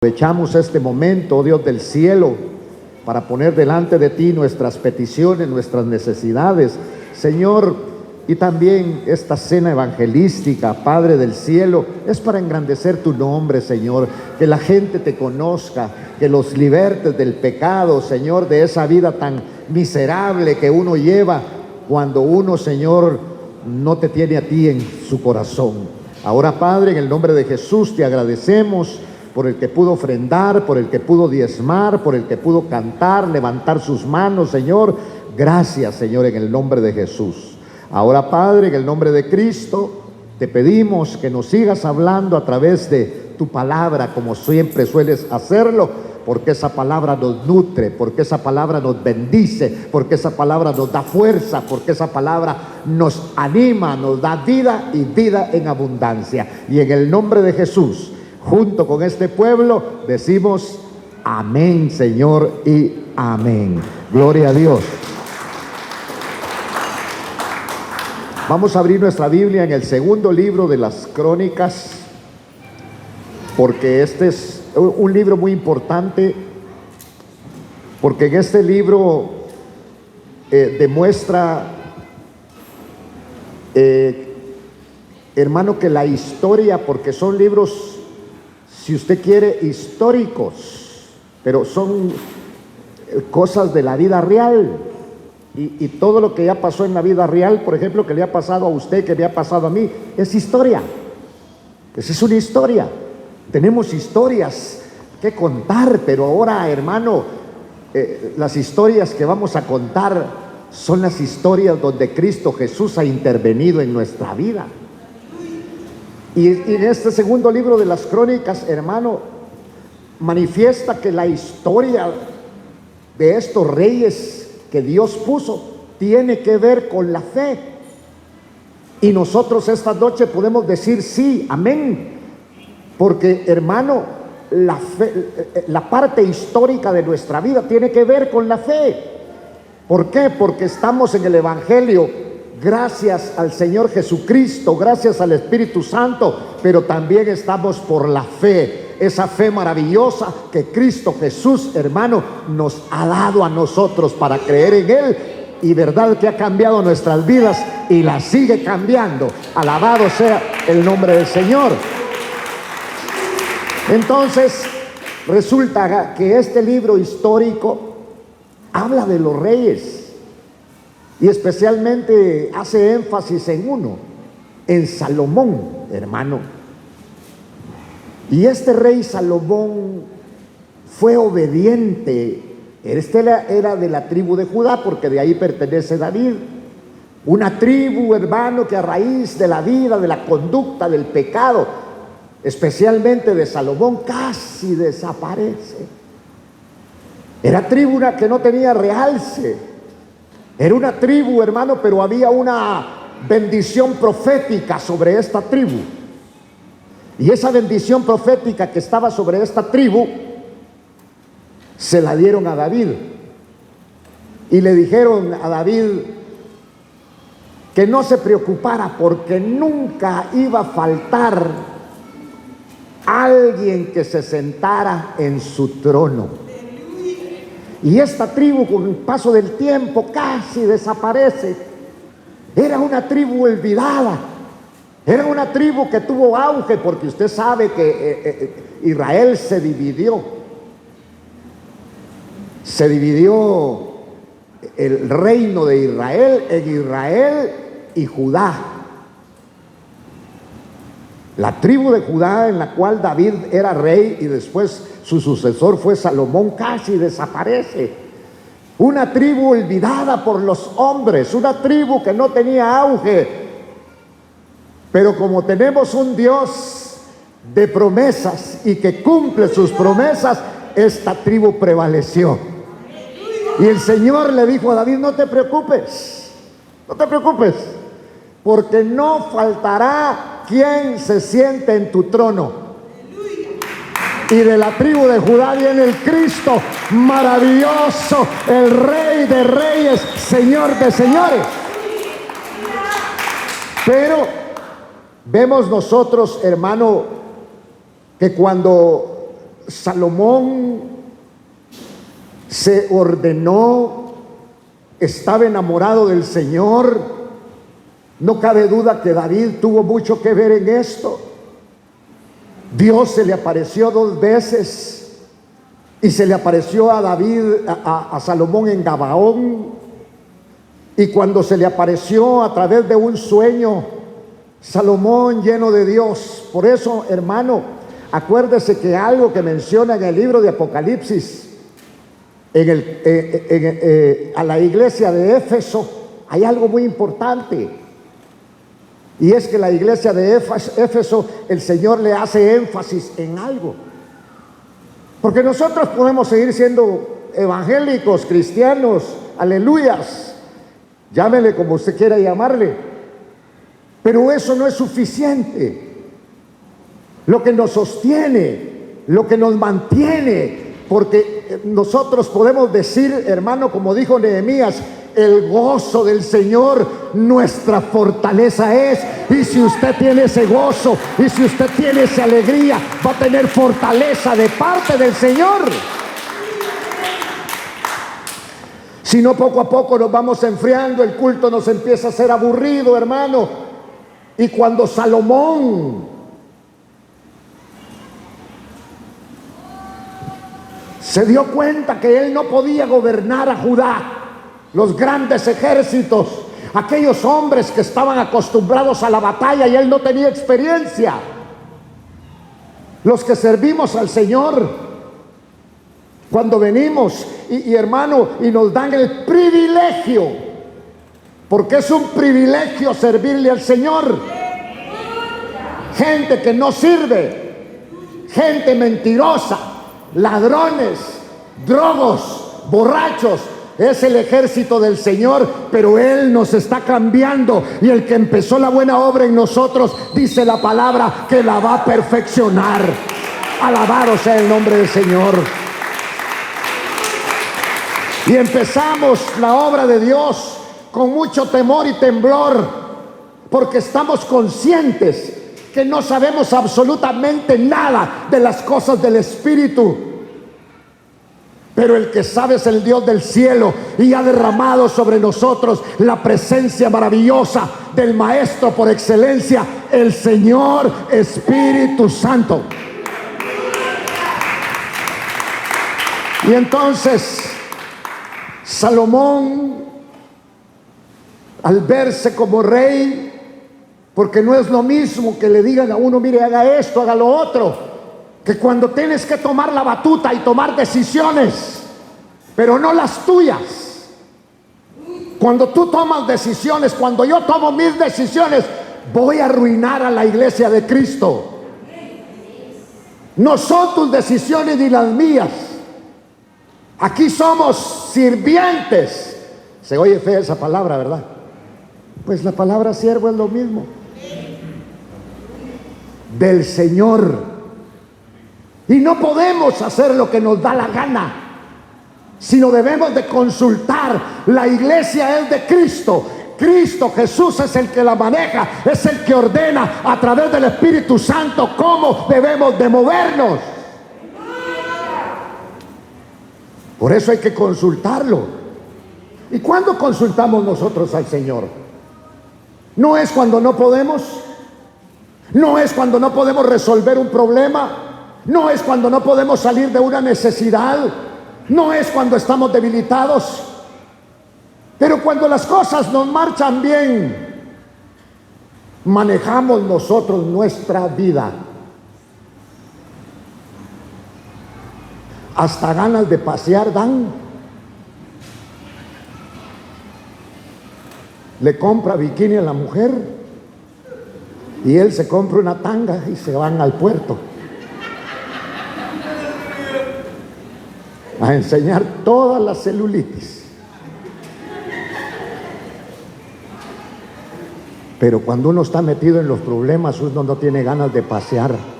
Aprovechamos este momento, oh Dios del cielo, para poner delante de ti nuestras peticiones, nuestras necesidades, Señor. Y también esta cena evangelística, Padre del cielo, es para engrandecer tu nombre, Señor. Que la gente te conozca, que los libertes del pecado, Señor, de esa vida tan miserable que uno lleva cuando uno, Señor, no te tiene a ti en su corazón. Ahora, Padre, en el nombre de Jesús te agradecemos por el que pudo ofrendar, por el que pudo diezmar, por el que pudo cantar, levantar sus manos, Señor. Gracias, Señor, en el nombre de Jesús. Ahora, Padre, en el nombre de Cristo, te pedimos que nos sigas hablando a través de tu palabra, como siempre sueles hacerlo, porque esa palabra nos nutre, porque esa palabra nos bendice, porque esa palabra nos da fuerza, porque esa palabra nos anima, nos da vida y vida en abundancia. Y en el nombre de Jesús, junto con este pueblo, decimos amén, Señor, y amén. Gloria a Dios. Vamos a abrir nuestra Biblia en el segundo libro de las Crónicas, porque este es un libro muy importante, porque en este libro demuestra, hermano, que la historia, porque son libros, si usted quiere, históricos, pero son cosas de la vida real. Y todo lo que ya pasó en la vida real, por ejemplo, que le ha pasado a usted, que le ha pasado a mí, es historia. Esa es una historia. Tenemos historias que contar, pero ahora, hermano, las historias que vamos a contar son las historias donde Cristo Jesús ha intervenido en nuestra vida. Y en este segundo libro de las Crónicas, hermano, manifiesta que la historia de estos reyes que Dios puso tiene que ver con la fe. Y nosotros esta noche podemos decir sí, amén, porque, hermano, la fe, la parte histórica de nuestra vida tiene que ver con la fe. ¿Por qué? Porque estamos en el Evangelio gracias al Señor Jesucristo, gracias al Espíritu Santo, pero también estamos por la fe. Esa fe maravillosa que Cristo Jesús, hermano, nos ha dado a nosotros para creer en Él, y verdad que ha cambiado nuestras vidas y las sigue cambiando. Alabado sea el nombre del Señor. Entonces, resulta que este libro histórico habla de los reyes y especialmente hace énfasis en uno, en Salomón, hermano. Y este rey Salomón fue obediente. Este era de la tribu de Judá, porque de ahí pertenece David. Una tribu, hermano, que a raíz de la vida, de la conducta, del pecado, especialmente de Salomón, casi desaparece. Era tribu que no tenía realce. Era una tribu, hermano, pero había una bendición profética sobre esta tribu. Y esa bendición profética que estaba sobre esta tribu se la dieron a David. Y le dijeron a David que no se preocupara, porque nunca iba a faltar alguien que se sentara en su trono. Y esta tribu, con el paso del tiempo, casi desaparece. Era una tribu olvidada. Era una tribu que tuvo auge, porque usted sabe que Israel se dividió. Se dividió el reino de Israel en Israel y Judá. La tribu de Judá, en la cual David era rey y después su sucesor fue Salomón, casi desaparece. Una tribu olvidada por los hombres, una tribu que no tenía auge. Pero como tenemos un Dios de promesas y que cumple sus promesas, esta tribu prevaleció. Y el Señor le dijo a David: no te preocupes, no te preocupes, porque no faltará quien se siente en tu trono. Y de la tribu de Judá viene el Cristo maravilloso, el Rey de reyes, Señor de señores. Pero vemos nosotros, hermano, que cuando Salomón se ordenó, estaba enamorado del Señor. No cabe duda que David tuvo mucho que ver en esto. Dios se le apareció 2 veces y se le apareció a David, a Salomón en Gabaón. Y cuando se le apareció a través de un sueño, Salomón lleno de Dios. Por eso, hermano, acuérdese que algo que menciona en el libro de Apocalipsis, a la iglesia de Éfeso, hay algo muy importante. Y es que la iglesia de Éfeso, el Señor le hace énfasis en algo. Porque nosotros podemos seguir siendo evangélicos, cristianos, aleluyas, llámele como usted quiera llamarle, pero eso no es suficiente. Lo que nos sostiene, lo que nos mantiene, porque nosotros podemos decir, hermano, como dijo Nehemías, el gozo del Señor nuestra fortaleza es. Y si usted tiene ese gozo, y si usted tiene esa alegría, va a tener fortaleza de parte del Señor. Si no, poco a poco nos vamos enfriando, el culto nos empieza a ser aburrido, hermano. Y cuando Salomón se dio cuenta que él no podía gobernar a Judá, los grandes ejércitos, aquellos hombres que estaban acostumbrados a la batalla y él no tenía experiencia, los que servimos al Señor, cuando venimos y hermano, y nos dan el privilegio, porque es un privilegio servirle al Señor. Gente que no sirve, gente mentirosa, ladrones, drogos, borrachos, es el ejército del Señor, pero Él nos está cambiando, y el que empezó la buena obra en nosotros, dice la palabra, que la va a perfeccionar. Alabado sea el nombre del Señor. Y empezamos la obra de Dios con mucho temor y temblor, porque estamos conscientes que no sabemos absolutamente nada de las cosas del Espíritu. Pero el que sabe es el Dios del cielo, y ha derramado sobre nosotros la presencia maravillosa del Maestro por excelencia, el Señor Espíritu Santo. Y entonces Salomón, al verse como rey, porque no es lo mismo que le digan a uno, mire, haga esto, haga lo otro, que cuando tienes que tomar la batuta y tomar decisiones, pero no las tuyas. Cuando tú tomas decisiones, cuando yo tomo mis decisiones, voy a arruinar a la iglesia de Cristo. No son tus decisiones ni las mías. Aquí somos sirvientes. Se oye fea esa palabra, ¿verdad? Pues la palabra siervo es lo mismo. Del Señor. Y no podemos hacer lo que nos da la gana, sino debemos de consultar. La iglesia es de Cristo. Cristo Jesús es el que la maneja, es el que ordena a través del Espíritu Santo cómo debemos de movernos. Por eso hay que consultarlo. ¿Y cuándo consultamos nosotros al Señor? No es cuando no podemos, no es cuando no podemos resolver un problema, no es cuando no podemos salir de una necesidad, no es cuando estamos debilitados, pero cuando las cosas nos marchan bien, manejamos nosotros nuestra vida. Hasta ganas de pasear dan. Le compra bikini a la mujer y él se compra una tanga y se van al puerto a enseñar toda la celulitis. Pero cuando uno está metido en los problemas, uno no tiene ganas de pasear.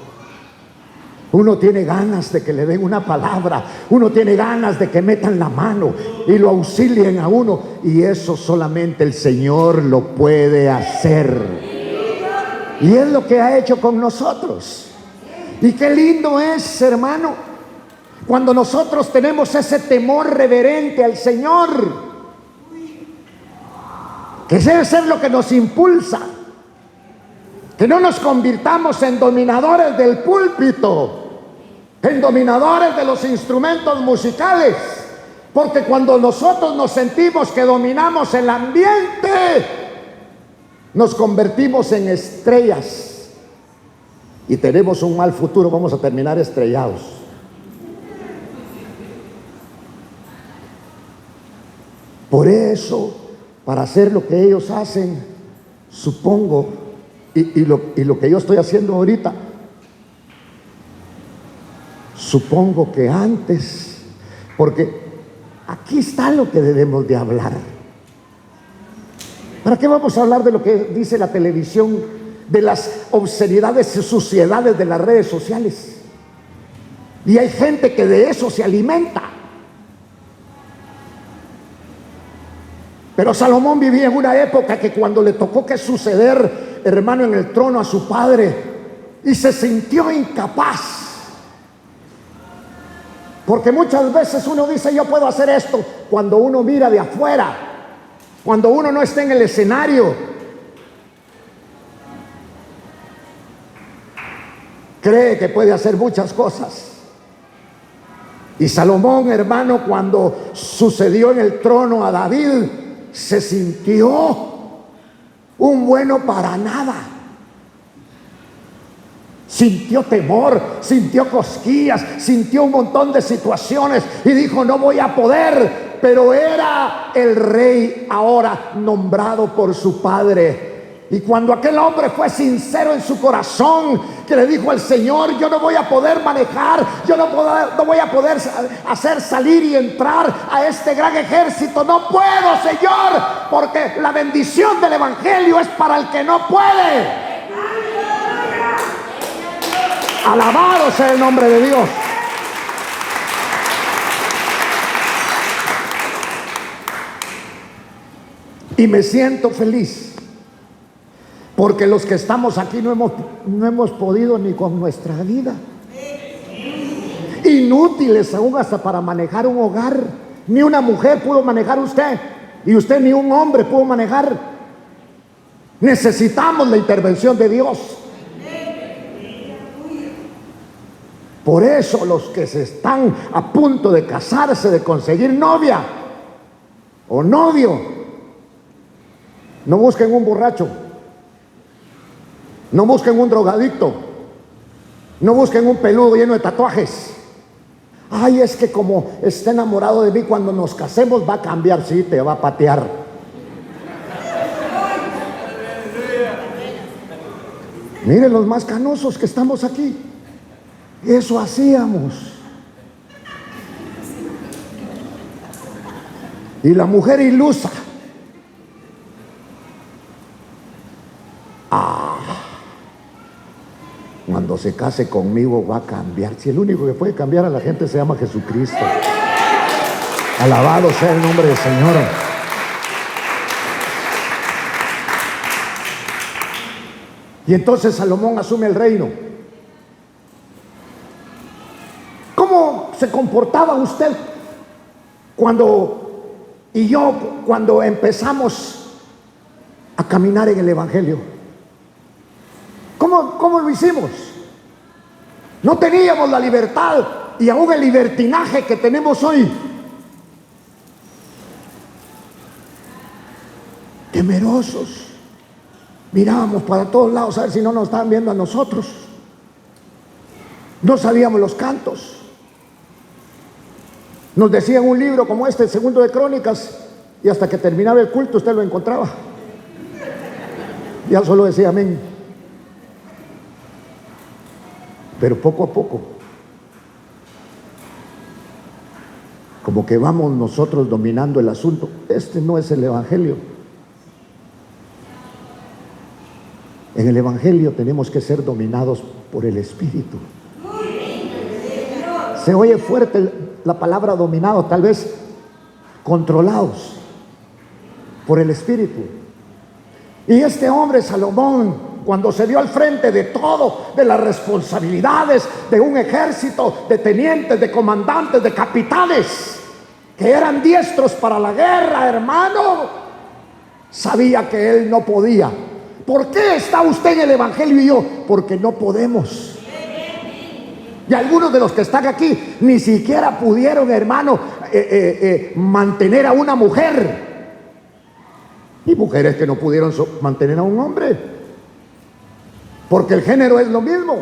Uno tiene ganas de que le den una palabra, uno tiene ganas de que metan la mano y lo auxilien a uno, y eso solamente el Señor lo puede hacer. Y es lo que ha hecho con nosotros. Y qué lindo es, hermano, Cuando nosotros tenemos ese temor reverente al Señor, que debe ser lo que nos impulsa, que no nos convirtamos en dominadores del púlpito, en dominadores de los instrumentos musicales, porque cuando nosotros nos sentimos que dominamos el ambiente, nos convertimos en estrellas y tenemos un mal futuro, vamos a terminar estrellados. Por eso, para hacer lo que ellos hacen, supongo, y lo que yo estoy haciendo ahorita, supongo que antes, porque aquí está lo que debemos de hablar. ¿Para qué vamos a hablar de lo que dice la televisión, de las obscenidades y suciedades de las redes sociales? Y hay gente que de eso se alimenta. Pero Salomón vivía en una época que cuando le tocó que suceder, hermano, en el trono a su padre, y se sintió incapaz. Porque muchas veces uno dice, yo puedo hacer esto, cuando uno mira de afuera, cuando uno no está en el escenario. Cree que puede hacer muchas cosas. Y Salomón, hermano, cuando sucedió en el trono a David, se sintió un bueno para nada. Sintió temor, sintió cosquillas, sintió un montón de situaciones y dijo, no voy a poder. Pero era el rey ahora nombrado por su padre. Y cuando aquel hombre fue sincero en su corazón, que le dijo al Señor, yo no voy a poder manejar, yo no voy a poder hacer salir y entrar a este gran ejército, no puedo, Señor, porque la bendición del evangelio es para el que no puede. Alabado sea el nombre de Dios. Y me siento feliz, porque los que estamos aquí no hemos podido ni con nuestra vida. Inútiles aún hasta para manejar un hogar. Ni una mujer pudo manejar usted, y usted ni un hombre pudo manejar. Necesitamos la intervención de Dios. Por eso los que se están a punto de casarse, de conseguir novia o novio, no busquen un borracho, no busquen un drogadicto, no busquen un peludo lleno de tatuajes. Ay, es que como está enamorado de mí, cuando nos casemos va a cambiar. Sí, te va a patear. Miren los más canosos que estamos aquí. Eso hacíamos. Y la mujer ilusa. Cuando se case conmigo va a cambiar. Si el único que puede cambiar a la gente se llama Jesucristo. Alabado sea el nombre del Señor. Y entonces Salomón asume el reino. ¿Cómo se comportaba usted cuando empezamos a caminar en el evangelio? ¿Cómo lo hicimos? No teníamos la libertad y aún el libertinaje que tenemos hoy. Temerosos. Mirábamos para todos lados a ver si no nos estaban viendo a nosotros. No sabíamos los cantos. Nos decían un libro como este, el segundo de Crónicas, y hasta que terminaba el culto usted lo encontraba. Ya solo decía amén. Pero poco a poco, como que vamos nosotros dominando el asunto. Este no es el evangelio. En el evangelio tenemos que ser dominados por el Espíritu. Se oye fuerte la palabra dominado, tal vez controlados por el Espíritu. Y este hombre Salomón cuando se dio al frente de todo, de las responsabilidades de un ejército, de tenientes, de comandantes, de capitanes, que eran diestros para la guerra, hermano, sabía que él no podía. ¿Por qué está usted en el evangelio y yo? Porque no podemos. Y algunos de los que están aquí ni siquiera pudieron, hermano, mantener a una mujer. Y mujeres que no pudieron mantener a un hombre, porque el género es lo mismo.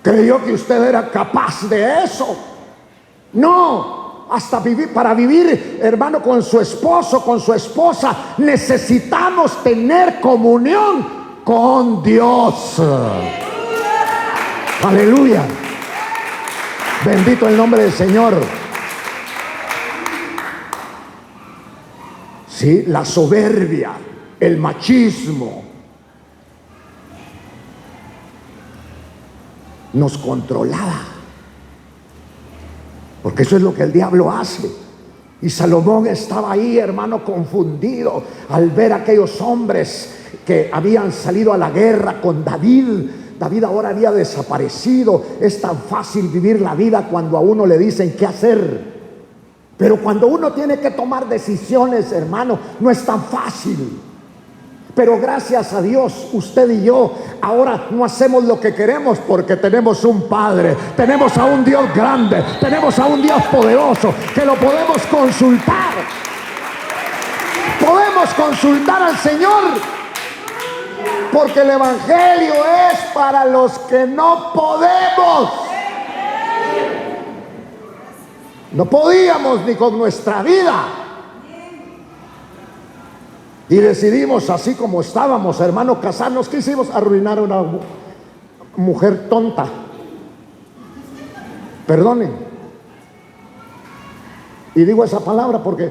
Creyó que usted era capaz de eso. No, hasta para vivir, hermano, con su esposo, con su esposa, necesitamos tener comunión con Dios. Aleluya. Bendito el nombre del Señor. Sí, la soberbia, el machismo nos controlaba, porque eso es lo que el diablo hace. Y Salomón estaba ahí, hermano, confundido al ver a aquellos hombres que habían salido a la guerra con David. David ahora había desaparecido. Es tan fácil vivir la vida cuando a uno le dicen qué hacer. Pero cuando uno tiene que tomar decisiones, hermano, no es tan fácil. Pero gracias a Dios, usted y yo ahora no hacemos lo que queremos, porque tenemos un Padre, tenemos a un Dios grande, tenemos a un Dios poderoso que lo podemos consultar. Podemos consultar al Señor, porque el evangelio es para los que no podemos. No podíamos ni con nuestra vida. Y decidimos, así como estábamos, hermano, casarnos. Quisimos arruinar a una mujer tonta. Perdonen. Y digo esa palabra porque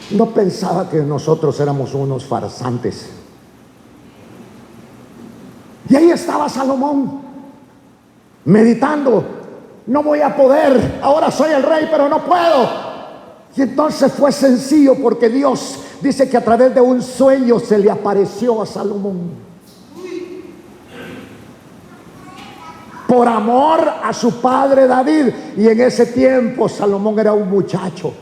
no pensaba que nosotros éramos unos farsantes. Y ahí estaba Salomón, meditando. No voy a poder, ahora soy el rey, pero no puedo. Y entonces fue sencillo, porque Dios dice que a través de un sueño se le apareció a Salomón. Por amor a su padre David. Y en ese tiempo Salomón era un muchacho.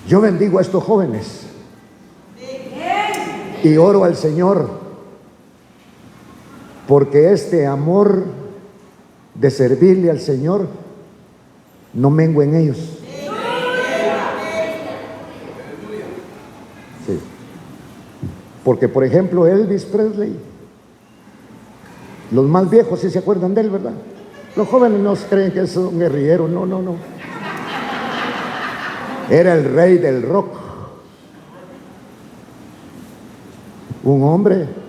Yo bendigo a estos jóvenes y oro al Señor, porque este amor de servirle al Señor no mengue en ellos. Sí. Porque, por ejemplo, Elvis Presley, los más viejos sí se acuerdan de él, ¿verdad? Los jóvenes no creen que es un guerrillero. No. Era el rey del rock. Un hombre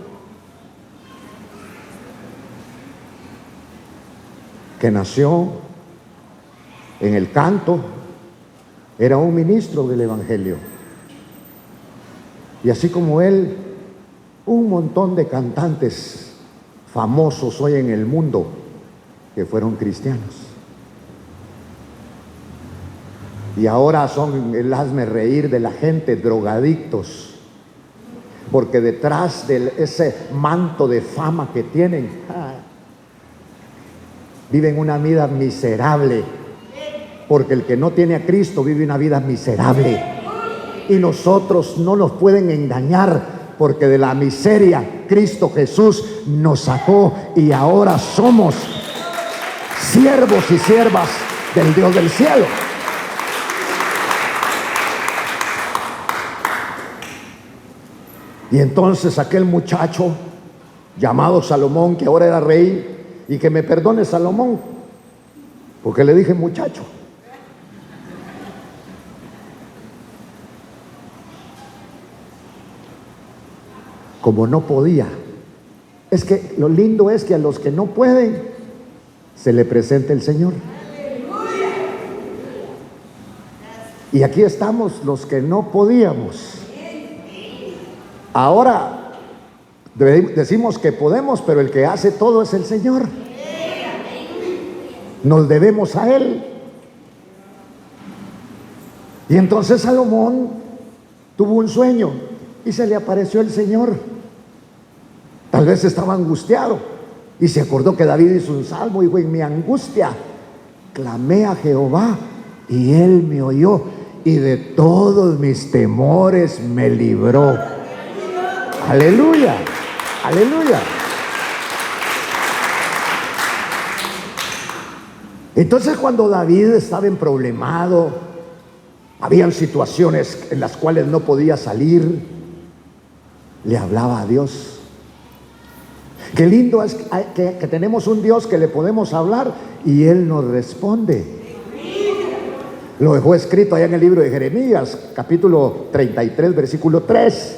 que nació en el canto, era un ministro del evangelio. Y así como él, un montón de cantantes famosos hoy en el mundo que fueron cristianos. Y ahora son el hazme reír de la gente, drogadictos, porque detrás de ese manto de fama que tienen, viven una vida miserable, porque el que no tiene a Cristo vive una vida miserable. Y nosotros no nos pueden engañar, porque de la miseria Cristo Jesús nos sacó, y ahora somos siervos y siervas del Dios del cielo. Y entonces aquel muchacho llamado Salomón, que ahora era rey, y que me perdone Salomón, porque le dije muchacho. Como no podía. Es que lo lindo es que a los que no pueden se le presenta el Señor. Y aquí estamos los que no podíamos. Ahora decimos que podemos, pero el que hace todo es el Señor. Nos debemos a Él. Y entonces Salomón tuvo un sueño. y se le apareció el Señor. Tal vez estaba angustiado y se acordó que David hizo un salmo, dijo: en mi angustia clamé a Jehová y Él me oyó y de todos mis temores me libró. Aleluya, aleluya. Entonces, cuando David estaba emproblemado, habían situaciones en las cuales no podía salir, le hablaba a Dios. Qué lindo es que tenemos un Dios que le podemos hablar y Él nos responde. Lo dejó escrito allá en el libro de Jeremías, capítulo 33, versículo 3.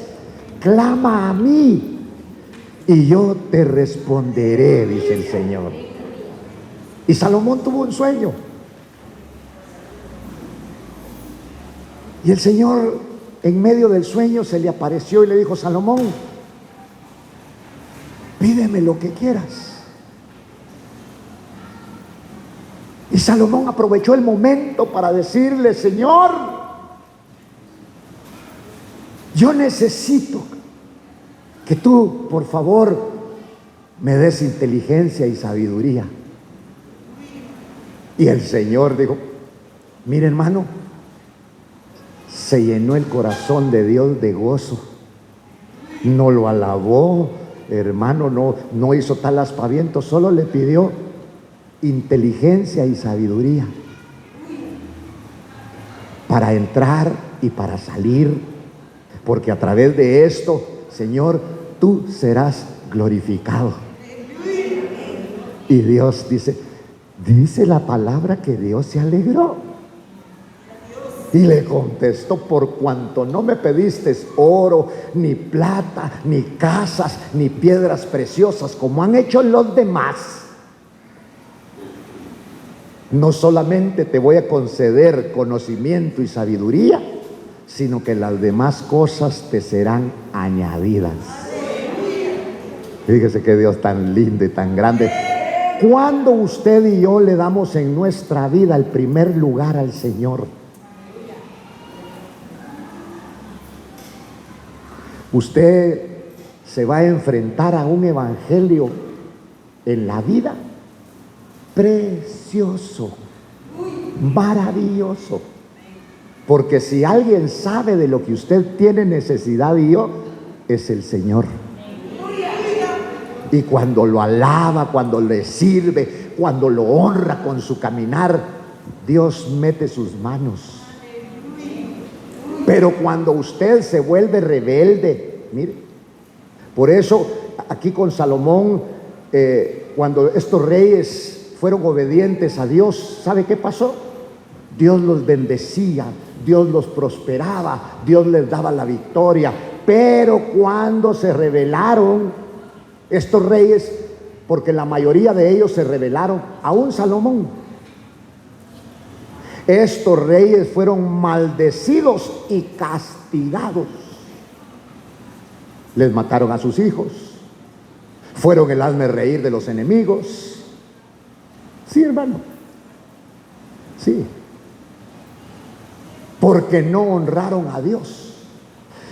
Clama a mí y yo te responderé, dice el Señor. Y Salomón tuvo un sueño. Y el Señor, en medio del sueño, se le apareció y le dijo: Salomón, pídeme lo que quieras. Y Salomón aprovechó el momento para decirle: Señor, yo necesito que tú, por favor, me des inteligencia y sabiduría. Y el Señor dijo: mire, hermano, se llenó el corazón de Dios de gozo. No lo alabó, hermano, no hizo tal aspaviento, solo le pidió inteligencia y sabiduría para entrar y para salir, porque a través de esto, Señor, tú serás glorificado. Y Dios dice la palabra que Dios se alegró y le contestó: por cuanto no me pediste oro, ni plata, ni casas, ni piedras preciosas, como han hecho los demás, no solamente te voy a conceder conocimiento y sabiduría, sino que las demás cosas te serán añadidas. Fíjese qué Dios tan lindo y tan grande. Cuando usted y yo le damos en nuestra vida el primer lugar al Señor, usted se va a enfrentar a un evangelio en la vida precioso, maravilloso. Porque si alguien sabe de lo que usted tiene necesidad y yo, es el Señor. Y cuando lo alaba, cuando le sirve, cuando lo honra con su caminar, Dios mete sus manos. Pero cuando usted se vuelve rebelde, mire, por eso aquí con Salomón, cuando estos reyes fueron obedientes a Dios, ¿sabe qué pasó? Dios los bendecía, Dios los prosperaba, Dios les daba la victoria. Pero cuando se rebelaron estos reyes, porque la mayoría de ellos se rebelaron, aún Salomón, estos reyes fueron maldecidos y castigados. Les mataron a sus hijos, fueron el hazme reír de los enemigos. Sí, hermano, sí, porque no honraron a Dios.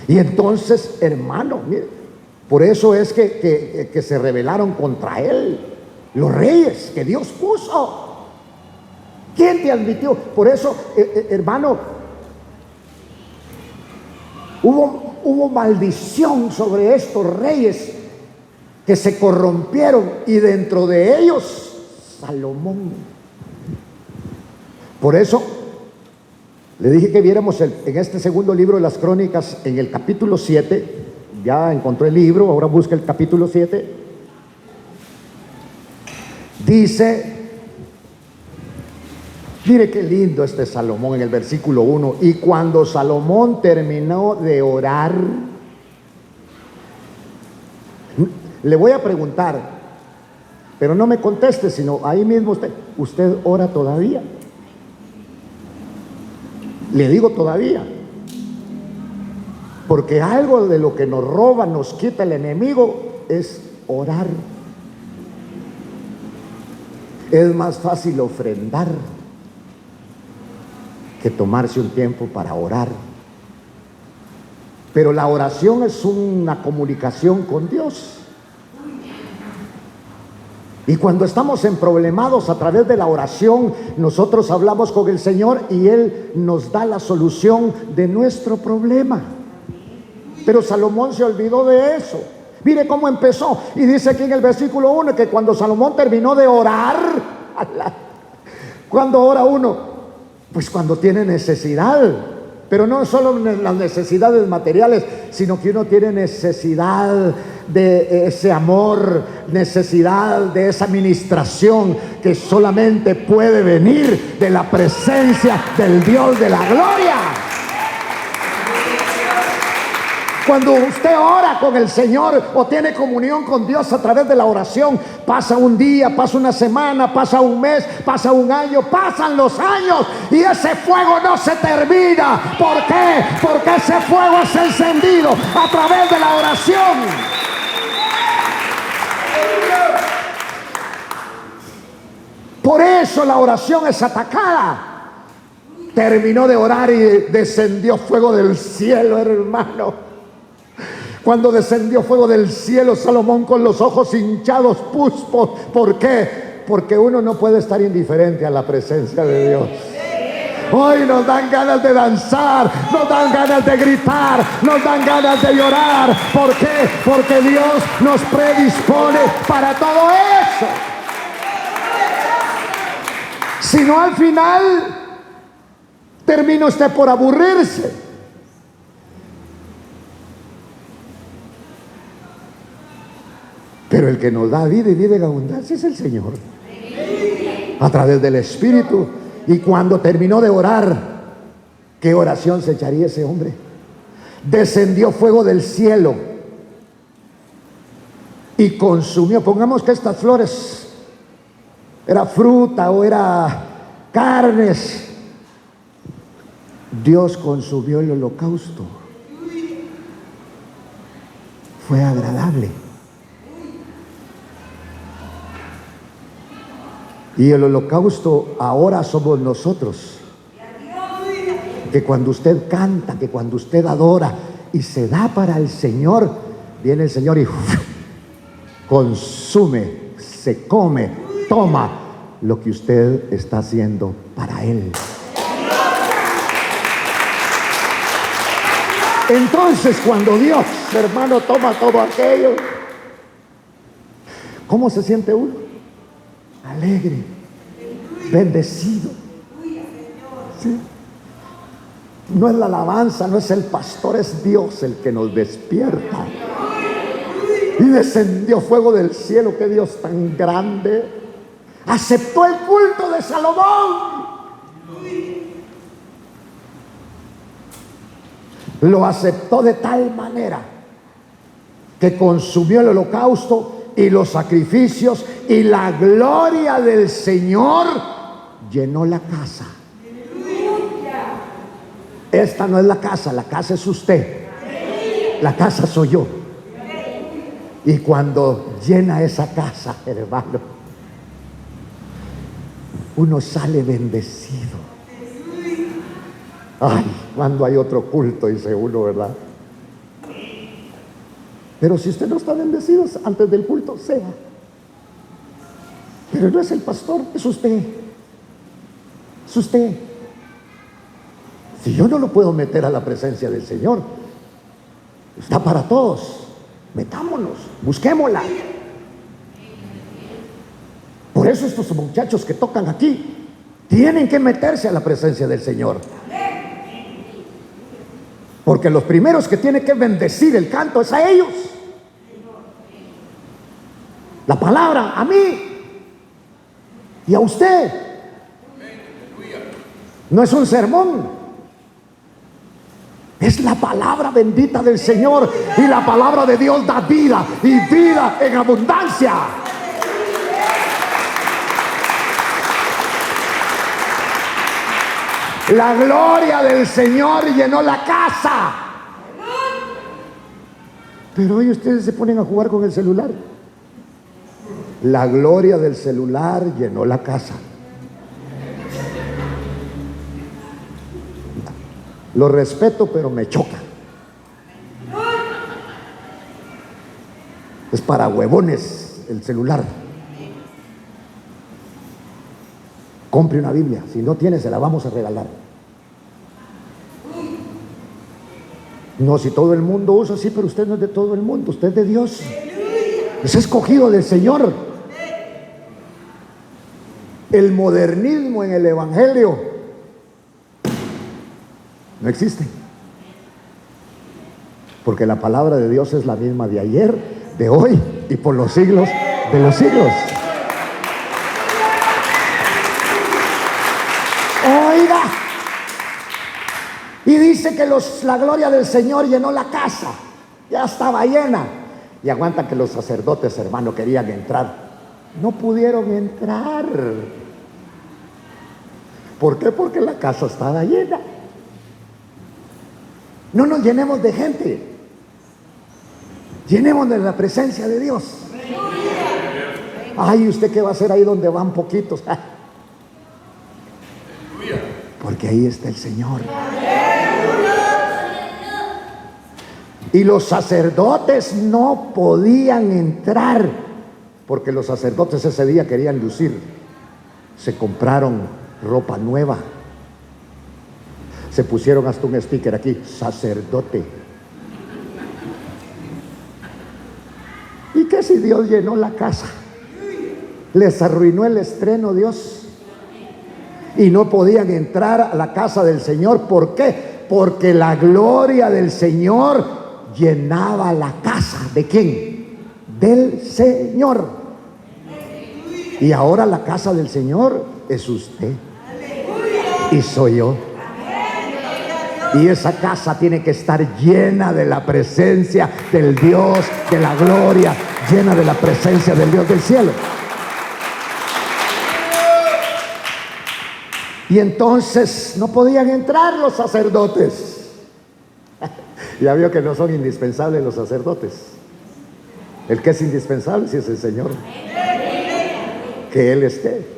Y entonces, hermano, mire, por eso es que se rebelaron contra él los reyes que Dios puso. ¿Quién te admitió? Por eso, hermano, hubo maldición sobre estos reyes que se corrompieron, y dentro de ellos Salomón. Por eso le dije que viéramos en este segundo libro de las Crónicas, en el capítulo 7. Ya encontró el libro, ahora busca el capítulo 7. Dice, mire qué lindo este Salomón en el versículo 1. Y cuando Salomón terminó de orar, le voy a preguntar, pero no me conteste, sino ahí mismo usted ora todavía. Le digo todavía, porque algo de lo que nos roba, nos quita el enemigo, es orar. Es más fácil ofrendar que tomarse un tiempo para orar. Pero la oración es una comunicación con Dios. Y cuando estamos emproblemados a través de la oración, nosotros hablamos con el Señor y Él nos da la solución de nuestro problema. Pero Salomón se olvidó de eso. Mire cómo empezó. Y dice aquí en el versículo 1 que cuando Salomón terminó de orar, ¿cuándo ora uno? Pues cuando tiene necesidad. Pero no solo las necesidades materiales, sino que uno tiene necesidad de ese amor, necesidad de esa ministración que solamente puede venir de la presencia del Dios de la gloria. Cuando usted ora con el Señor o tiene comunión con Dios a través de la oración, pasa un día, pasa una semana, pasa un mes, pasa un año, pasan los años y ese fuego no se termina. ¿Por qué? Porque ese fuego es encendido a través de la oración. Por eso la oración es atacada. Terminó de orar y descendió fuego del cielo, hermano. Cuando descendió fuego del cielo, Salomón con los ojos hinchados puspos. ¿Por qué? Porque uno no puede estar indiferente a la presencia de Dios. Hoy nos dan ganas de danzar, nos dan ganas de gritar, nos dan ganas de llorar. ¿Por qué? Porque Dios nos predispone para todo eso. Si no, al final termina usted por aburrirse. Pero el que nos da vida y vida en abundancia es el Señor, a través del Espíritu. Y cuando terminó de orar, ¿qué oración se echaría ese hombre? Descendió fuego del cielo y consumió. Pongamos que estas flores era fruta o era carnes. Dios consumió el holocausto. Fue agradable. Y el holocausto ahora somos nosotros. Que cuando usted canta, que cuando usted adora y se da para el Señor, viene el Señor y consume, se come, toma lo que usted está haciendo para Él. Entonces, cuando Dios, hermano, toma todo aquello, ¿cómo se siente uno? Alegre, bendecido. ¿Sí? No es la alabanza, no es el pastor, es Dios el que nos despierta. Y descendió fuego del cielo. Qué Dios tan grande. Aceptó el culto de Salomón. Lo aceptó de tal manera que consumió el holocausto y los sacrificios, y la gloria del Señor llenó la casa. Esta no es la casa es usted. La casa soy yo. Y cuando llena esa casa, hermano, uno sale bendecido. Ay, cuando hay otro culto, dice uno, ¿verdad? Pero si usted no está bendecido antes del culto, se va. Pero no es el pastor, es usted. Es usted. Si yo no lo puedo meter a la presencia del Señor, está para todos. Metámonos, busquémosla. Por eso estos muchachos que tocan aquí tienen que meterse a la presencia del Señor. Porque los primeros que tienen que bendecir el canto es a ellos. La palabra a mí y a usted. No es un sermón, es la palabra bendita del Señor. Y la palabra de Dios da vida, y vida en abundancia. La gloria del Señor llenó la casa. Pero hoy ustedes se ponen a jugar con el celular. La gloria del celular llenó la casa. Lo respeto, pero me choca. Es para huevones el celular. Compre una Biblia. Si no tiene, se la vamos a regalar. No, si todo el mundo usa, sí, pero usted no es de todo el mundo, usted es de Dios. Es escogido del Señor. El modernismo en el Evangelio no existe. Porque la palabra de Dios es la misma de ayer, de hoy y por los siglos de los siglos. Oiga. Y dice que la gloria del Señor llenó la casa. Ya estaba llena. Y aguanta que los sacerdotes, hermano, querían entrar. No pudieron entrar. ¿Por qué? Porque la casa estaba llena. No nos llenemos de gente. Llenemos de la presencia de Dios. Ay, ¿usted qué va a hacer ahí donde van poquitos? Porque ahí está el Señor. Y los sacerdotes no podían entrar, porque los sacerdotes ese día querían lucir. Se compraron ropa nueva. Se pusieron hasta un sticker aquí, sacerdote. ¿Y qué si Dios llenó la casa? Les arruinó el estreno Dios. Y no podían entrar a la casa del Señor. ¿Por qué? Porque la gloria del Señor llenaba la casa. ¿De quién? Del Señor. Y ahora la casa del Señor es usted. Y soy yo. Y esa casa tiene que estar llena de la presencia del Dios de la gloria, llena de la presencia del Dios del cielo. Y entonces no podían entrar los sacerdotes. Ya vio que no son indispensables los sacerdotes. El que es indispensable sí es el Señor. Que Él esté.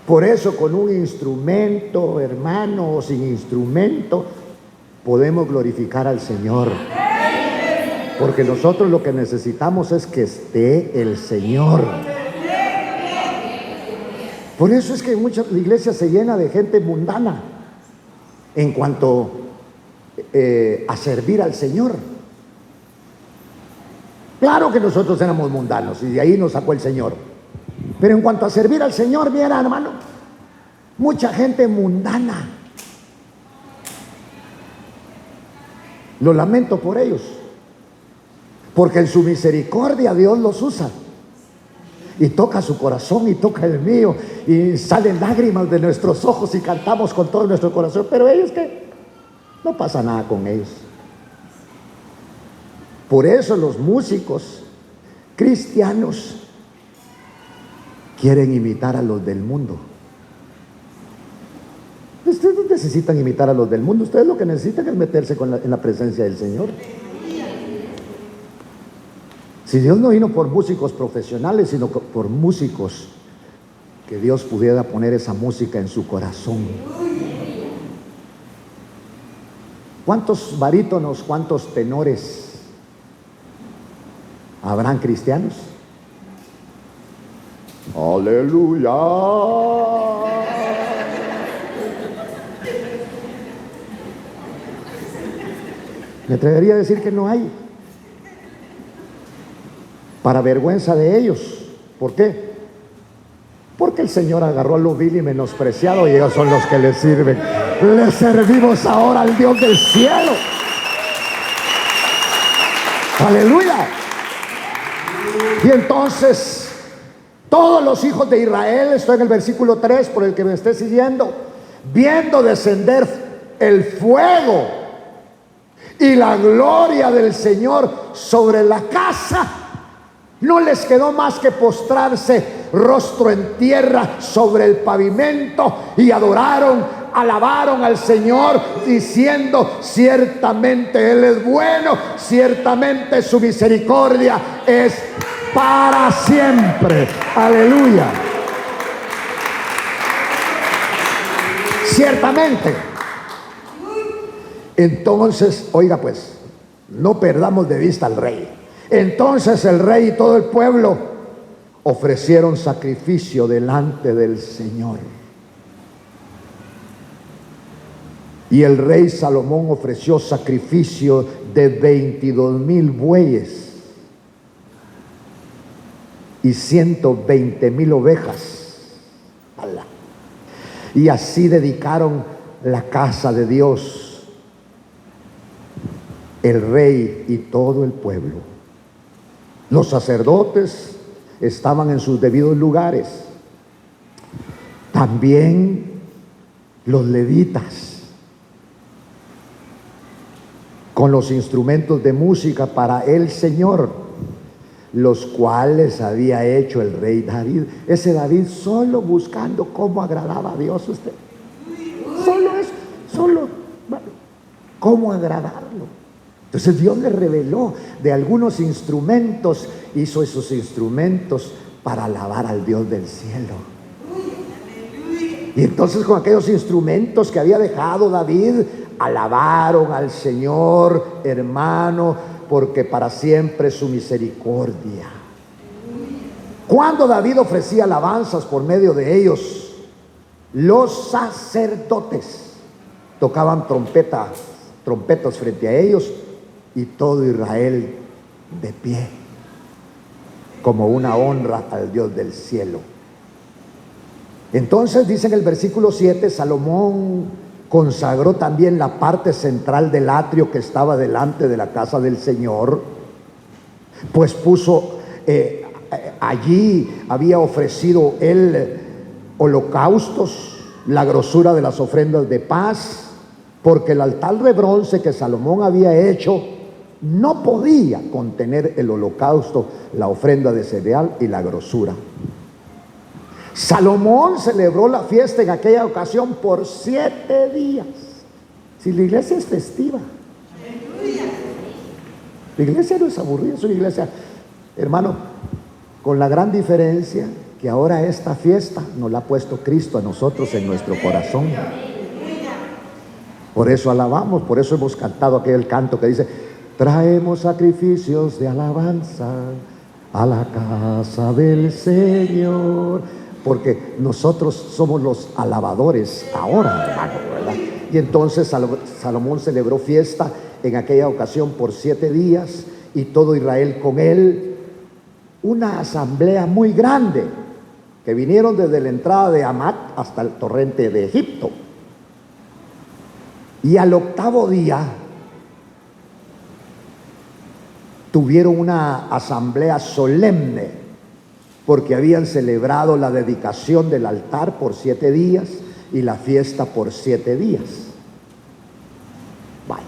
Por eso con un instrumento, hermano, o sin instrumento, podemos glorificar al Señor. Porque nosotros lo que necesitamos es que esté el Señor. Por eso es que muchas iglesias se llena de gente mundana en cuanto a servir al Señor. Claro que nosotros éramos mundanos y de ahí nos sacó el Señor. Pero en cuanto a servir al Señor, mira, hermano, mucha gente mundana. Lo lamento por ellos, porque en su misericordia Dios los usa y toca su corazón y toca el mío y salen lágrimas de nuestros ojos y cantamos con todo nuestro corazón. Pero ellos, ¿qué? No pasa nada con ellos. Por eso los músicos cristianos quieren imitar a los del mundo. Ustedes no necesitan imitar a los del mundo. Ustedes lo que necesitan es meterse en la presencia del Señor. Si Dios no vino por músicos profesionales, sino por músicos que Dios pudiera poner esa música en su corazón. ¿Cuántos barítonos, cuántos tenores habrán cristianos? Aleluya. Me atrevería a decir que no hay. Para vergüenza de ellos. ¿Por qué? Porque el Señor agarró a lo vil y menospreciado y ellos son los que le sirven. Le servimos ahora al Dios del cielo. Aleluya. Y entonces todos los hijos de Israel, estoy en el versículo 3 por el que me esté siguiendo, viendo descender el fuego y la gloria del Señor sobre la casa, no les quedó más que postrarse rostro en tierra sobre el pavimento y adoraron, alabaron al Señor diciendo: ciertamente Él es bueno, ciertamente su misericordia es para siempre. Aleluya. Ciertamente. Entonces, oiga pues, no perdamos de vista al Rey. Entonces el rey y todo el pueblo ofrecieron sacrificio delante del Señor. Y el rey Salomón ofreció sacrificio de 22,000 bueyes y 120,000 ovejas. ¡Hala! Y así dedicaron la casa de Dios, el rey y todo el pueblo. Los sacerdotes estaban en sus debidos lugares. También los levitas, con los instrumentos de música para el Señor, los cuales había hecho el rey David. Ese David solo buscando cómo agradaba a Dios. Usted solo eso, solo cómo agradarlo. Entonces Dios le reveló de algunos instrumentos, hizo esos instrumentos para alabar al Dios del cielo. Y entonces con aquellos instrumentos que había dejado David, alabaron al Señor, hermano, porque para siempre es su misericordia. Cuando David ofrecía alabanzas por medio de ellos, los sacerdotes tocaban trompetas frente a ellos, y todo Israel de pie, como una honra al Dios del cielo. Entonces dice en el versículo 7, Salomón consagró también la parte central del atrio que estaba delante de la casa del Señor, pues puso allí, había ofrecido él holocaustos, la grosura de las ofrendas de paz, porque el altar de bronce que Salomón había hecho no podía contener el holocausto, la ofrenda de cereal y la grosura. Salomón celebró la fiesta en aquella ocasión por 7 días. Si la iglesia es festiva, la iglesia no es aburrida, es una iglesia, hermano, con la gran diferencia que ahora esta fiesta nos la ha puesto Cristo a nosotros en nuestro corazón. Por eso alabamos, por eso hemos cantado aquel canto que dice: traemos sacrificios de alabanza a la casa del Señor. Porque nosotros somos los alabadores ahora, hermano, ¿verdad? Y entonces Salomón celebró fiesta en aquella ocasión por 7 días, y todo Israel con él. Una asamblea muy grande, que vinieron desde la entrada de Hamat hasta el torrente de Egipto. Y al 8º día tuvieron una asamblea solemne, porque habían celebrado la dedicación del altar por 7 días y la fiesta por 7 días. Bueno,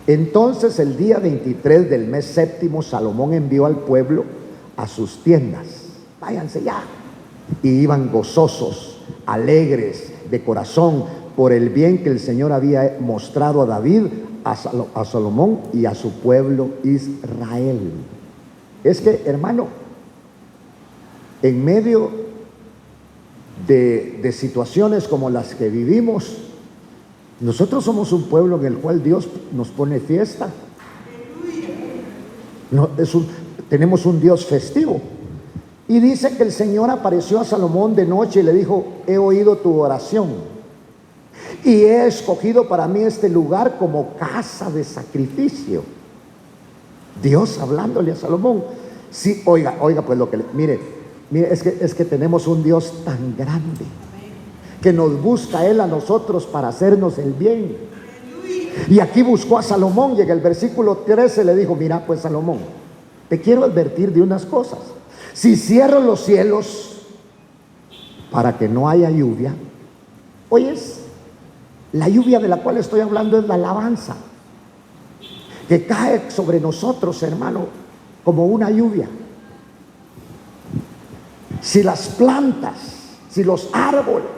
entonces el día 23 del mes séptimo, Salomón envió al pueblo a sus tiendas. Váyanse ya. Y iban gozosos, alegres de corazón, por el bien que el Señor había mostrado a David, a Salomón y a su pueblo Israel. Es que, hermano, en medio de situaciones como las que vivimos, nosotros somos un pueblo en el cual Dios nos pone fiesta. Tenemos un Dios festivo. Y dice que el Señor apareció a Salomón de noche y le dijo: he oído tu oración y he escogido para mí este lugar como casa de sacrificio. Dios hablándole a Salomón. Sí, oiga pues lo que mire, es que tenemos un Dios tan grande que nos busca Él a nosotros para hacernos el bien. Y aquí buscó a Salomón, y en el versículo 13 le dijo: mira pues, Salomón, te quiero advertir de unas cosas. Si cierro los cielos para que no haya lluvia, oyes, la lluvia de la cual estoy hablando es la alabanza, que cae sobre nosotros, hermano, como una lluvia. Si las plantas, si los árboles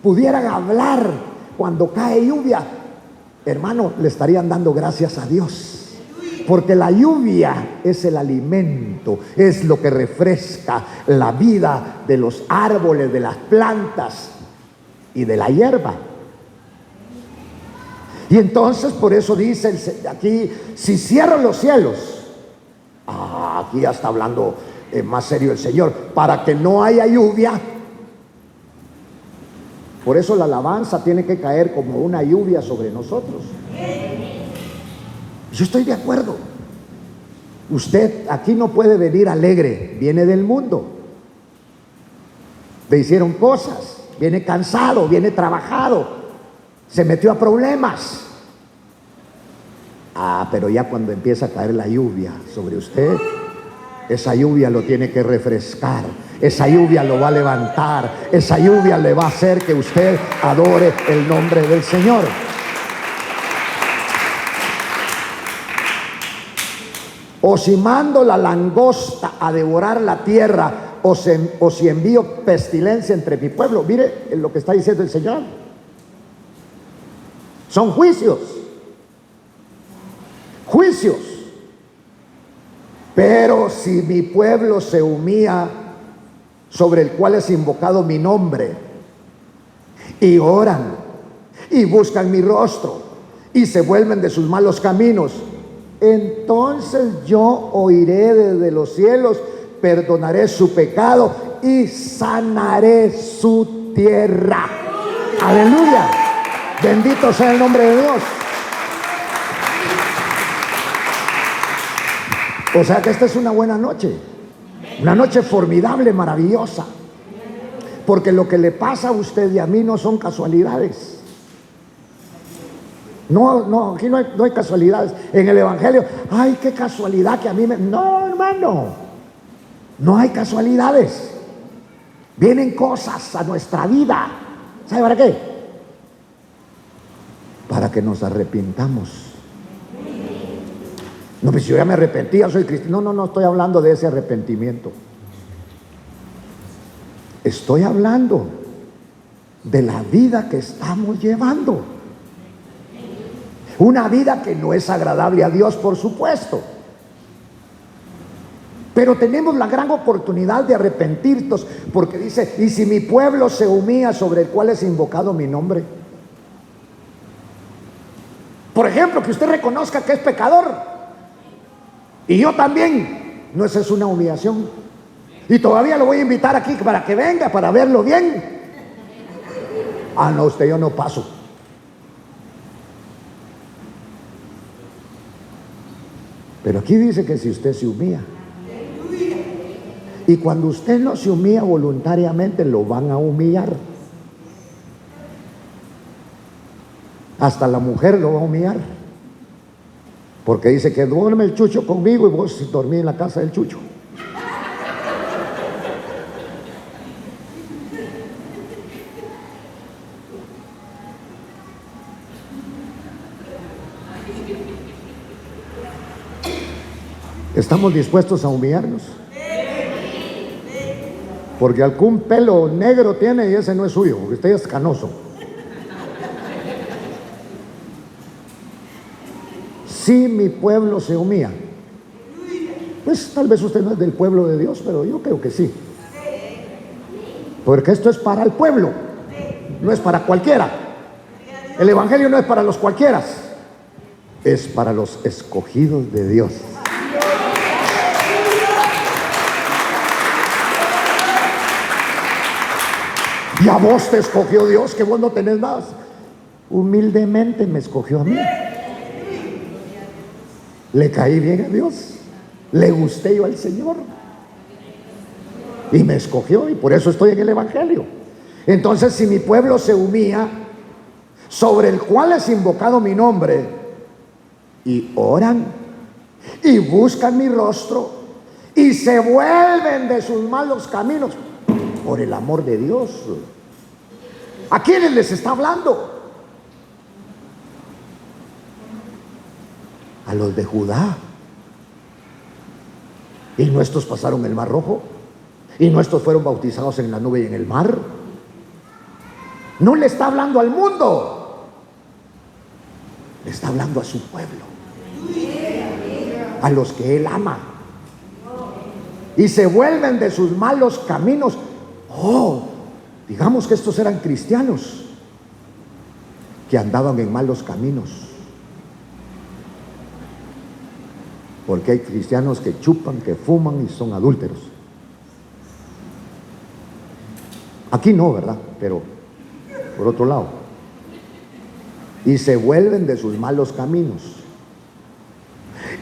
pudieran hablar cuando cae lluvia, hermano, le estarían dando gracias a Dios. Porque la lluvia es el alimento, es lo que refresca la vida de los árboles, de las plantas y de la hierba. Y entonces por eso dice aquí: si cierro los cielos Aquí ya está hablando más serio el Señor. Para que no haya lluvia. Por eso la alabanza tiene que caer como una lluvia sobre nosotros. Yo estoy de acuerdo. Usted aquí no puede venir alegre, viene del mundo. Le hicieron cosas, viene cansado, viene trabajado, se metió a problemas. Pero ya cuando empieza a caer la lluvia sobre usted, esa lluvia lo tiene que refrescar, esa lluvia lo va a levantar, esa lluvia le va a hacer que usted adore el nombre del Señor. O si mando la langosta a devorar la tierra, o si envío pestilencia entre mi pueblo. Mire lo que está diciendo el Señor. Son juicios. Juicios. Pero si mi pueblo se humilla, sobre el cual es invocado mi nombre, y oran, y buscan mi rostro, y se vuelven de sus malos caminos, entonces yo oiré desde los cielos, perdonaré su pecado y sanaré su tierra. Aleluya. Bendito sea el nombre de Dios. O sea que esta es una buena noche. Una noche formidable, maravillosa. Porque lo que le pasa a usted y a mí no son casualidades. No, aquí no hay casualidades. En el Evangelio, ay, qué casualidad que a mí me... No, hermano, no hay casualidades. Vienen cosas a nuestra vida. ¿Sabe para qué? Para que nos arrepintamos. No, pues yo ya me arrepentí, ya soy cristiano. No estoy hablando de ese arrepentimiento. Estoy hablando de la vida que estamos llevando. Una vida que no es agradable a Dios, por supuesto. Pero tenemos la gran oportunidad de arrepentirnos, porque dice, y si mi pueblo se humilla sobre el cual es invocado mi nombre. Por ejemplo, que usted reconozca que es pecador. Y yo también. No, esa es una humillación. Y todavía lo voy a invitar aquí para que venga, para verlo bien. No, usted, yo no paso. Pero aquí dice que si usted se humilla. Y cuando usted no se humilla voluntariamente, lo van a humillar. Hasta la mujer lo va a humillar. Porque dice que duerme el chucho conmigo y vos dormís en la casa del chucho. ¿Estamos dispuestos a humillarnos? Porque algún pelo negro tiene y ese no es suyo, porque usted es canoso. Si mi pueblo se humilla, pues tal vez usted no es del pueblo de Dios, pero yo creo que sí. Porque esto es para el pueblo, no es para cualquiera. El Evangelio no es para los cualquieras, es para los escogidos de Dios. Y a vos te escogió Dios, que vos no tenés más. Humildemente me escogió a mí. Le caí bien a Dios. Le gusté yo al Señor. Y me escogió, y por eso estoy en el Evangelio. Entonces, si mi pueblo se humilla, sobre el cual es invocado mi nombre, y oran, y buscan mi rostro, y se vuelven de sus malos caminos, por el amor de Dios, ¿a quiénes les está hablando? A los de Judá. Y nuestros pasaron el Mar Rojo, y nuestros fueron bautizados en la nube y en el mar. No le está hablando al mundo, le está hablando a su pueblo, a los que él ama, y se vuelven de sus malos caminos. Digamos que estos eran cristianos que andaban en malos caminos. Porque hay cristianos que chupan, que fuman y son adúlteros. Aquí no, ¿verdad? Pero por otro lado. Y se vuelven de sus malos caminos.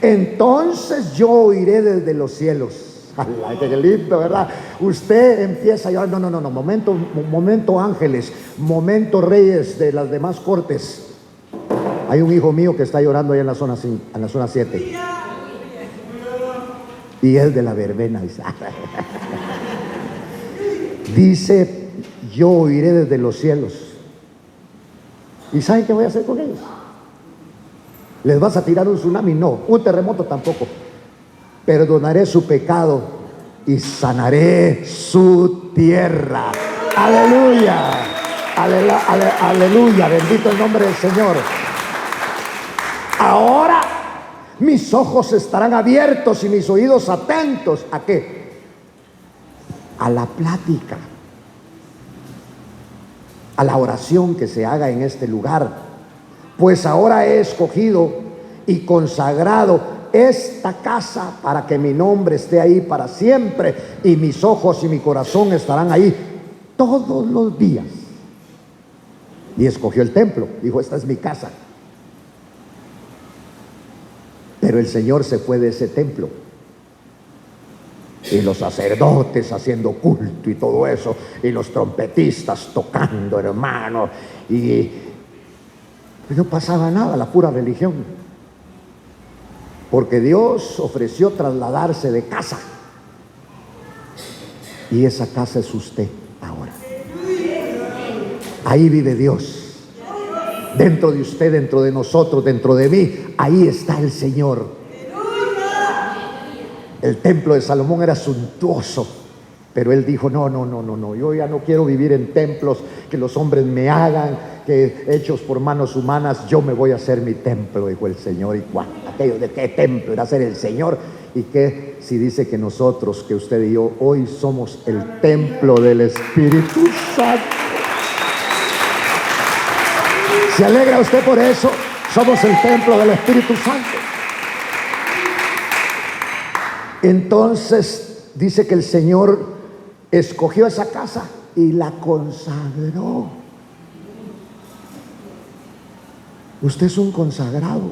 Entonces yo oiré desde los cielos. ¡Ay, qué lindo!, ¿verdad? Usted empieza a llorar. No, momento ángeles, momento reyes de las demás cortes. Hay un hijo mío que está llorando allá en la zona 7. Y es de la verbena. Dice, yo oiré desde los cielos. ¿Y saben qué voy a hacer con ellos? ¿Les vas a tirar un tsunami? No. Un terremoto tampoco. Perdonaré su pecado y sanaré su tierra. Aleluya. Aleluya. Bendito el nombre del Señor. Ahora mis ojos estarán abiertos y mis oídos atentos. ¿A qué? A la plática, a la oración que se haga en este lugar. Pues ahora he escogido y consagrado esta casa para que mi nombre esté ahí para siempre, y mis ojos y mi corazón estarán ahí todos los días. Y escogió el templo. Dijo, esta es mi casa. Pero el Señor se fue de ese templo. Y los sacerdotes haciendo culto y todo eso, y los trompetistas tocando, hermano, y no pasaba nada, la pura religión. Porque Dios ofreció trasladarse de casa, y esa casa es usted ahora. Ahí vive Dios. Dentro de usted, dentro de nosotros, dentro de mí, ahí está el Señor. El templo de Salomón era suntuoso, pero él dijo, no, yo ya no quiero vivir en templos que los hombres me hagan, que hechos por manos humanas. Yo me voy a hacer mi templo, dijo el Señor. Y aquello de qué templo era ser el Señor. Y que si dice que nosotros, que usted y yo hoy somos el templo del Espíritu Santo. ¿Se alegra usted por eso? Somos el templo del Espíritu Santo. Entonces dice que el Señor escogió esa casa y la consagró. Usted es un consagrado.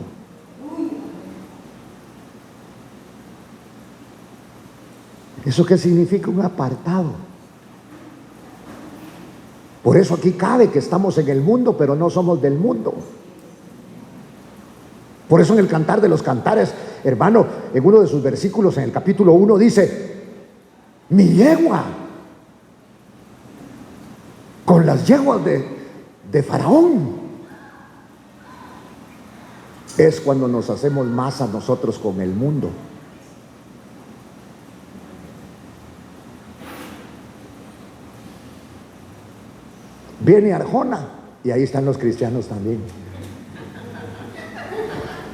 ¿Eso qué significa? Un apartado. Por eso aquí cabe que estamos en el mundo, pero no somos del mundo. Por eso en el Cantar de los Cantares, hermano, en uno de sus versículos, en el capítulo 1, dice, mi yegua con las yeguas de Faraón. Es cuando nos hacemos más a nosotros con el mundo. Viene Arjona y ahí están los cristianos también.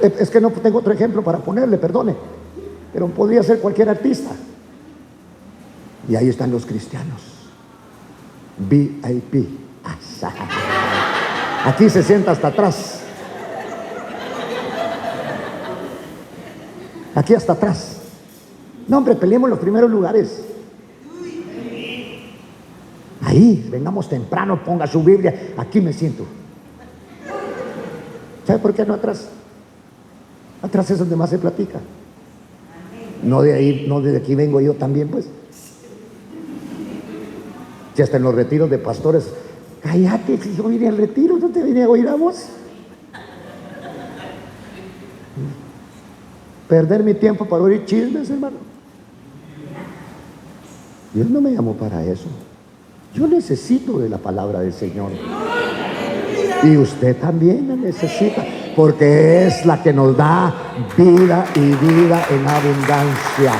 Es que no tengo otro ejemplo para ponerle, perdone, pero podría ser cualquier artista. Y ahí están los cristianos. VIP. Aquí se sienta hasta atrás. Aquí hasta atrás. No, hombre, peleemos los primeros lugares. Ahí, vengamos temprano, ponga su Biblia. Aquí me siento. ¿Sabe por qué no atrás? Atrás es donde más se platica. No de ahí, no desde aquí vengo yo también, pues. Si hasta en los retiros de pastores, cállate, si yo vine al retiro, no te vine a oír a vos. Perder mi tiempo para oír chismes, hermano. Dios no me llamó para eso. Yo necesito de la palabra del Señor. Y usted también la necesita, porque es la que nos da vida y vida en abundancia.